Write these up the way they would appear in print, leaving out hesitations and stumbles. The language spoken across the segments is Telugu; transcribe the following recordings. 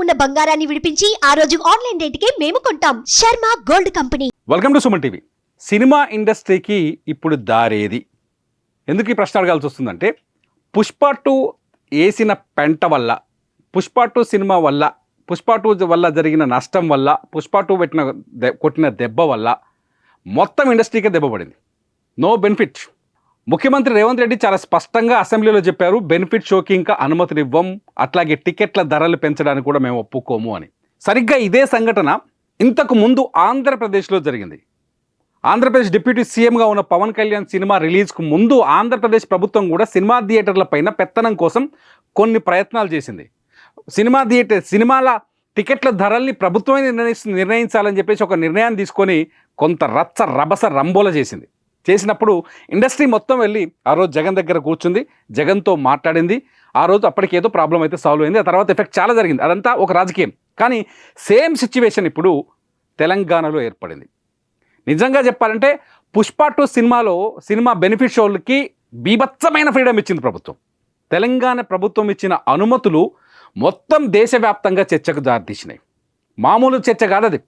ఉన్న బంగారాన్ని విడిపించి ఆ రోజు ఆన్లైన్ రేటుకే మేము కొంటాం. Sharma gold company. Welcome to Suman TV. Cinema ఇండస్ట్రీకి ఇప్పుడు దారేది? ఎందుకు ఈ ప్రశ్న అడగాల్సి వస్తుందంటే, పుష్ప 2 వేసిన పెంట వల్ల, పుష్ప 2 సినిమా వల్ల, పుష్ప 2 వల్ల జరిగిన నష్టం వల్ల, పుష్ప 2 కొట్టిన దెబ్బ వల్ల మొత్తం ఇండస్ట్రీకే దెబ్బ పడింది. No benefit. ముఖ్యమంత్రి రేవంత్ రెడ్డి చాలా స్పష్టంగా అసెంబ్లీలో చెప్పారు, బెనిఫిట్ షోకి ఇంకా అనుమతిని ఇవ్వం, అట్లాగే టికెట్ల ధరలు పెంచడానికి కూడా మేము ఒప్పుకోము అని. సరిగ్గా ఇదే సంఘటన ఇంతకు ముందు ఆంధ్రప్రదేశ్లో జరిగింది. ఆంధ్రప్రదేశ్ డిప్యూటీ సీఎంగా ఉన్న పవన్ కళ్యాణ్ సినిమా రిలీజ్కు ముందు ఆంధ్రప్రదేశ్ ప్రభుత్వం కూడా సినిమా థియేటర్ల పైన పెత్తనం కోసం కొన్ని ప్రయత్నాలు చేసింది. సినిమాల టికెట్ల ధరల్ని ప్రభుత్వమే నిర్ణయించాలని చెప్పేసి ఒక నిర్ణయాన్ని తీసుకొని కొంత రభస రంబోల చేసినప్పుడు ఇండస్ట్రీ మొత్తం వెళ్ళి ఆ రోజు జగన్ దగ్గర కూర్చుంది, జగన్తో మాట్లాడింది. ఆ రోజు అప్పటికేదో ప్రాబ్లం అయితే సాల్వ్ అయింది. ఆ తర్వాత ఎఫెక్ట్ చాలా జరిగింది. అదంతా ఒక రాజకీయం. కానీ సేమ్ సిచ్యువేషన్ ఇప్పుడు తెలంగాణలో ఏర్పడింది. నిజంగా చెప్పాలంటే పుష్ప 2 సినిమా బెనిఫిట్ షోలకి బీభత్సమైన ఫ్రీడమ్ ఇచ్చింది ప్రభుత్వం. తెలంగాణ ప్రభుత్వం ఇచ్చిన అనుమతులు మొత్తం దేశవ్యాప్తంగా చర్చకు దారితీసినాయి. మామూలు చర్చ కాదు అది.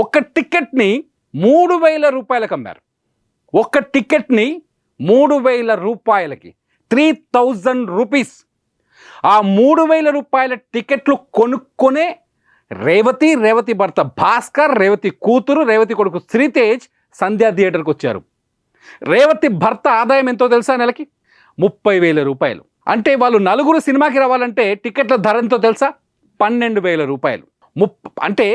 ఒక్క టికెట్ని 3,000 రూపాయలకు అమ్మారు. ఒక్క టికెట్ని 3,000 రూపాయలకి, 3,000 రూపీస్. ఆ 3,000 రూపాయల టికెట్లు కొనుక్కొనే రేవతి భర్త భాస్కర్, రేవతి కూతురు, రేవతి కొడుకు శ్రీతేజ్ సంధ్యా థియేటర్కి వచ్చారు. రేవతి భర్త ఆదాయం ఎంతో తెలుసా? నెలకి 30,000 రూపాయలు. అంటే వాళ్ళు నలుగురు సినిమాకి రావాలంటే టికెట్ల ధర ఎంతో తెలుసా? 12,000 రూపాయలు. అంటే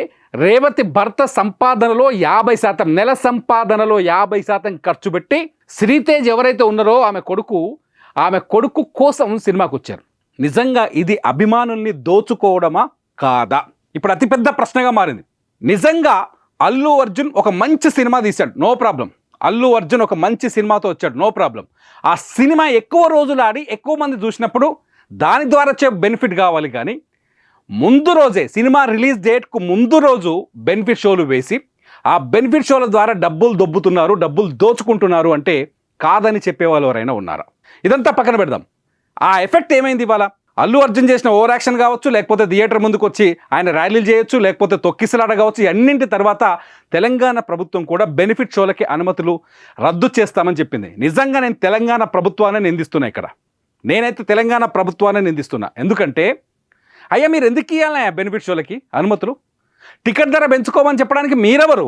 రేవతి భర్త సంపాదనలో 50%, నెల సంపాదనలో 50% ఖర్చు పెట్టి శ్రీతేజ్ ఎవరైతే ఉన్నారో ఆమె కొడుకు కోసం సినిమాకి వచ్చారు. నిజంగా ఇది అభిమానుల్ని దోచుకోవడమా కాదా? ఇప్పుడు అతిపెద్ద ప్రశ్నగా మారింది. నిజంగా అల్లు అర్జున్ ఒక మంచి సినిమా తీశాడు, నో ప్రాబ్లం. అల్లు అర్జున్ ఒక మంచి సినిమాతో వచ్చాడు, నో ప్రాబ్లం. ఆ సినిమా ఎక్కువ రోజులు ఆడి ఎక్కువ మంది చూసినప్పుడు దాని ద్వారా వచ్చే బెనిఫిట్ కావాలి. కానీ ముందు రోజే, సినిమా రిలీజ్ డేట్కు ముందు రోజు బెనిఫిట్ షోలు వేసి ఆ బెనిఫిట్ షోల ద్వారా డబ్బులు దొబ్బుతున్నారు, డబ్బులు దోచుకుంటున్నారు అంటే కాదని చెప్పేవాళ్ళు ఎవరైనా ఉన్నారా? ఇదంతా పక్కన పెడదాం. ఆ ఎఫెక్ట్ ఏమైంది ఇవాళ? అల్లు అర్జున్ చేసిన ఓవర్ యాక్షన్ కావచ్చు, లేకపోతే థియేటర్ ముందుకు వచ్చి ఆయన ర్యాలీలు చేయొచ్చు, లేకపోతే తొక్కిసలాట కావచ్చు. అన్నింటి తర్వాత తెలంగాణ ప్రభుత్వం కూడా బెనిఫిట్ షోలకి అనుమతులు రద్దు చేస్తామని చెప్పింది. నిజంగా నేను తెలంగాణ ప్రభుత్వాన్ని నిందిస్తున్నా. ఇక్కడ నేనైతే తెలంగాణ ప్రభుత్వాన్ని నిందిస్తున్నా. ఎందుకంటే అయ్యా, మీరు ఎందుకు ఇవ్వాలి బెనిఫిట్ షోలకి అనుమతులు? టికెట్ ధర పెంచుకోమని చెప్పడానికి మీరెవరు?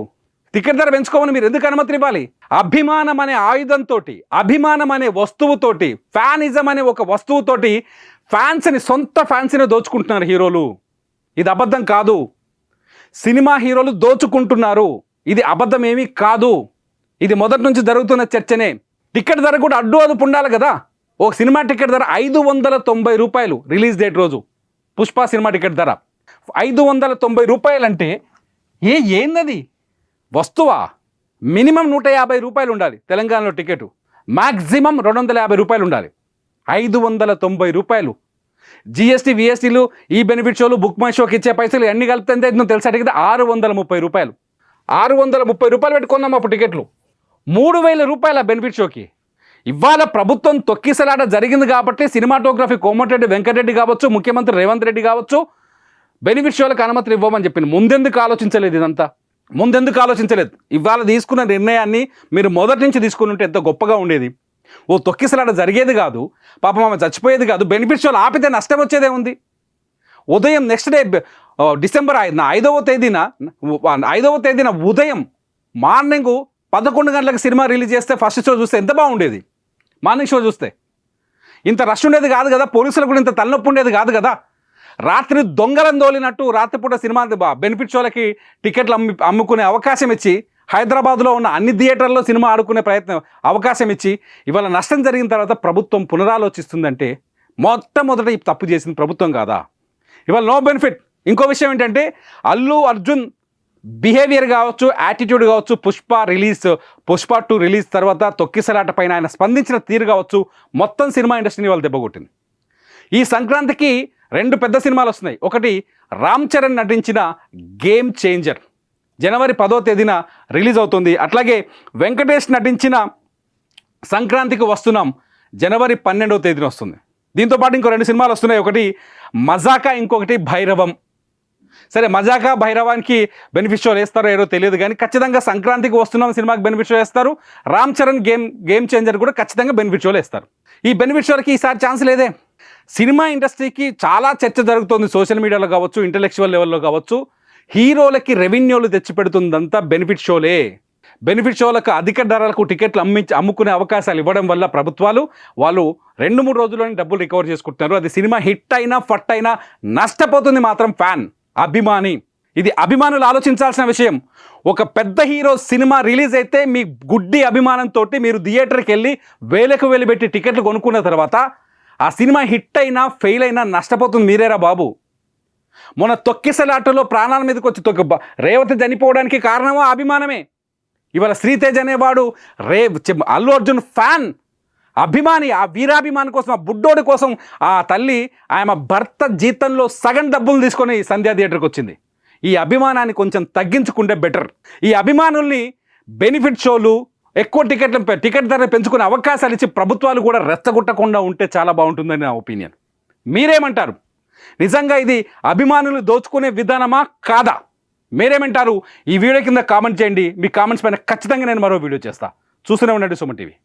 టికెట్ ధర పెంచుకోమని మీరు ఎందుకు అనుమతులు ఇవ్వాలి? అభిమానం అనే ఆయుధంతో, అభిమానం అనే వస్తువుతోటి, ఫ్యానిజం అనే ఒక వస్తువుతోటి సొంత ఫ్యాన్స్ని దోచుకుంటున్నారు హీరోలు. ఇది అబద్ధం కాదు. సినిమా హీరోలు దోచుకుంటున్నారు. ఇది అబద్ధం ఏమీ కాదు. ఇది మొదటి నుంచి జరుగుతున్న చర్చనే. టికెట్ ధర కూడా అదుపు ఉండాలి కదా. ఒక సినిమా టికెట్ ధర 590 రూపాయలు రిలీజ్ డేట్ రోజు. పుష్ప సినిమా టికెట్ ధర 590 రూపాయలు అంటే ఏందది? వస్తువా? మినిమం 150 రూపాయలు ఉండాలి తెలంగాణలో టికెట్. మ్యాక్సిమం 250 రూపాయలు ఉండాలి. 590 రూపాయలు. జిఎస్టీ, విఎస్టీలు, ఈ బెనిఫిట్ షోలు, బుక్ మై షోకి ఇచ్చే పైసలు అన్ని కలిపితే ఎంత తెలుసా? టికెట్ 630 రూపాయలు. 630 రూపాయలు పెట్టుకున్నాం అప్పుడు టికెట్లు. 3,000 రూపాయల బెనిఫిట్ షోకి. ఇవాళ ప్రభుత్వం తొక్కిసలాట జరిగింది కాబట్టి సినిమాటోగ్రఫీ కోమటిరెడ్డి వెంకటరెడ్డి కావచ్చు, ముఖ్యమంత్రి రేవంత్ రెడ్డి కావచ్చు, బెనిఫిట్ షోలకు అనుమతులు ఇవ్వమని చెప్పింది. ముందెందుకు ఆలోచించలేదు? ఇదంతా ముందెందుకు ఆలోచించలేదు? ఇవాళ తీసుకున్న నిర్ణయాన్ని మీరు మొదటి నుంచి తీసుకుని ఉంటే ఎంత గొప్పగా ఉండేది. ఓ తొక్కిసలాట జరిగేది కాదు, పాపం ఆమె చచ్చిపోయేది కాదు. బెనిఫిట్ షోలు ఆపితే నష్టం వచ్చేదే ఉంది. ఉదయం నెక్స్ట్ డే డిసెంబర్ 5వ తేదీన ఉదయం మార్నింగ్ 11 గంటలకు సినిమా రిలీజ్ చేస్తే ఫస్ట్ షో చూస్తే ఎంత బాగుండేది. మార్నింగ్ షో చూస్తే ఇంత రష్ ఉండేది కాదు కదా. పోలీసులకు కూడా ఇంత తలనొప్పి ఉండేది కాదు కదా. రాత్రి దొంగలను దోలినట్టు రాత్రిపూట సినిమా బెనిఫిట్ షోలకి టికెట్లు అమ్ముకునే అవకాశం ఇచ్చి, హైదరాబాద్లో ఉన్న అన్ని థియేటర్లో సినిమా ఆడుకునే అవకాశం ఇచ్చి, ఇవాళ నష్టం జరిగిన తర్వాత ప్రభుత్వం పునరాలోచిస్తుందంటే మొట్టమొదట ఈ తప్పు చేసింది ప్రభుత్వం కాదా? ఇవాళ నో బెనిఫిట్. ఇంకో విషయం ఏంటంటే, అల్లు అర్జున్ బిహేవియర్ కావచ్చు, యాటిట్యూడ్ కావచ్చు, పుష్ప 2 రిలీజ్ తర్వాత తొక్కిసలాట పైన ఆయన స్పందించిన తీరు కావచ్చు, మొత్తం సినిమా ఇండస్ట్రీని వాళ్ళు దెబ్బకొట్టింది. ఈ సంక్రాంతికి 2 పెద్ద సినిమాలు వస్తున్నాయి. ఒకటి రామ్ చరణ్ నటించిన గేమ్ చేంజర్, జనవరి 10వ తేదీన రిలీజ్ అవుతుంది. అట్లాగే వెంకటేష్ నటించిన సంక్రాంతికి వస్తున్నాం జనవరి 12వ తేదీన వస్తుంది. దీంతోపాటు ఇంకో 2 సినిమాలు వస్తున్నాయి. ఒకటి మజాకా, ఇంకొకటి భైరవం. సరే మజాకా భైరవానికి బెనిఫిట్ షోలు వేస్తారో ఏదో తెలియదు కానీ ఖచ్చితంగా సంక్రాంతికి వస్తున్నాం సినిమాకి బెనిఫిట్ షో వేస్తారు. రామ్ చరణ్ గేమ్ చేంజర్ కూడా ఖచ్చితంగా బెనిఫిట్ షోలు వేస్తారు. ఈ బెనిఫిట్ షోలకి ఈసారి ఛాన్స్ లేదే. సినిమా ఇండస్ట్రీకి చాలా చర్చ జరుగుతుంది సోషల్ మీడియాలో కావచ్చు, ఇంటలెక్చువల్ లెవెల్లో కావచ్చు. హీరోలకి రెవెన్యూలు తెచ్చిపెడుతుందంతా బెనిఫిట్ షోలే. బెనిఫిట్ షోలకు అధిక ధరలకు టికెట్లు అమ్ముకునే అవకాశాలు ఇవ్వడం వల్ల ప్రభుత్వాలు వాళ్ళు 2-3 రోజుల్లోనే డబ్బులు రికవర్ చేసుకుంటున్నారు. అది సినిమా హిట్ అయినా ఫట్ అయినా నష్టపోతుంది మాత్రం ఫ్యాన్, అభిమాని. ఇది అభిమానులు ఆలోచించాల్సిన విషయం. ఒక పెద్ద హీరో సినిమా రిలీజ్ అయితే మీ గుడ్డి అభిమానంతో మీరు థియేటర్కి వెళ్ళి వేలకు వేలు పెట్టి టికెట్లు కొనుక్కున్న తర్వాత ఆ సినిమా హిట్ అయినా ఫెయిల్ అయినా నష్టపోతుంది మీరేరా బాబు. మొన్న తొక్కిసలాటలో ప్రాణాల మీదకి వచ్చి రేవతి చనిపోవడానికి కారణమో అభిమానమే. ఇవాళ శ్రీతేజ్ అనేవాడు అల్లు అర్జున్ ఫ్యాన్, అభిమాని. ఆ వీరాభిమాని కోసం, ఆ బుడ్డోడి కోసం ఆ తల్లి ఆమె భర్త జీతంలో సగం డబ్బులు తీసుకొని సంధ్యా థియేటర్కి వచ్చింది. ఈ అభిమానాన్ని కొంచెం తగ్గించుకుంటే బెటర్. ఈ అభిమానుల్ని బెనిఫిట్ షోలు, ఎక్కువ టికెట్ ధర పెంచుకునే అవకాశాలు ఇచ్చి ప్రభుత్వాలు కూడా రెచ్చగొట్టకుండా ఉంటే చాలా బాగుంటుందని నా ఒపీనియన్. మీరేమంటారు? నిజంగా ఇది అభిమానులు దోచుకునే విధానమా కాదా? మీరేమంటారు? ఈ వీడియో కింద కామెంట్ చేయండి. మీ కామెంట్స్ పైన ఖచ్చితంగా నేను మరో వీడియో చేస్తా. చూస్తూనే ఉండండి సుమన్ టీవీ.